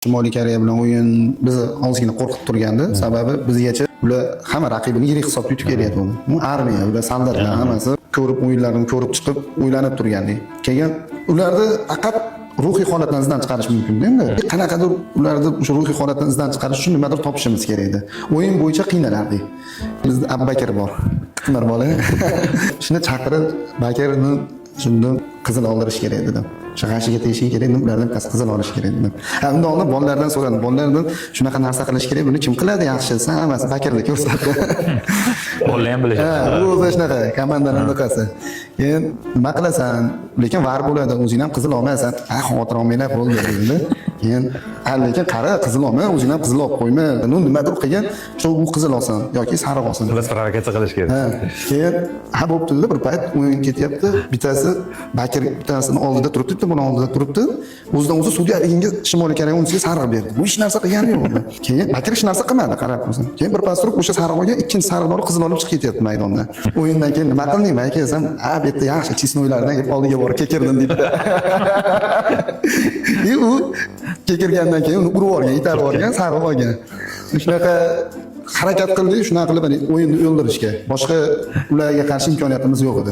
Shimoliy Koreya bilan o'yin bizni ozgina qo'rqitib turgandi. Sababi bizgacha ular hamma raqibini yirik hisobda yutib kelyapti uni. Bu armiya, ular soldatlar hammasi ko'rib o'yinlarini ko'rib chiqib o'ylanib turgandik. Keyin ularni faqat ruhiy holatdan izdan chiqarish mumkin-da endi. Qanaqadir ularni o'sha ruhiy holatdan izdan chiqarish uchun nimadir topishimiz kerak edi. O'yin bo'yicha qiynalardik. Bizda Abbakir bor. Qimir bola. Shuni chaqirib Bakirni shundan qizil oldirish kerak dedim. Shag'ashiga tegishi kerak, ulardan qizil olish kerak dedim. Unda oldin bolalardan so'radim. Bolalardan shunaqa narsa qilish kerak, buni kim qiladi yaxshi desa, hammasi Bakirni ko'rsatdi. Bolalar ham bilishadi. Bu o'zi shunaqa komandaning niqasi. Keyin nima qilasan? Lekin var bo'ladi, o'zing ham qizil olmaysan. Xotir olmaylar bo'ldi dedi. Keyin lekin qara qizil olma, o'zing ham qizil olib qo'yma. Nimadir qilgan, shu u qizil olsin yoki sariq olsin. Biz provokatsiya qilish kerak. Keyin bo'pti bir payt o'yin ketyapti. Bittasi Bakir bittasini oldida turibdi, buni oldida turibdi. O'zidan o'zi sudyaga Shimoliy Koreya o'yinchisiga sariq berdi. Bu hech narsa qilgani yo'q. Keyin Bakir hech narsa qilmadi, qarab qo'ysin. Keyin bir pas turib o'sha sariq olgan, ikkinchi sariqni olib qizil olib chiqib ketyapti maydondan. O'yindan keyin nima qilding? Men kelsam, bu yerda yaxshi chisnoylardan kelib oldiga borib kekirdim deydi. U kekirgandan keyin uni urib olgan, itarib olgan, sariq olgan. Shunaqa harakat qildik, shunaqa qilib o'yinni o'ldirishga. Boshqa ularga qarshi imkoniyatimiz yo'q edi.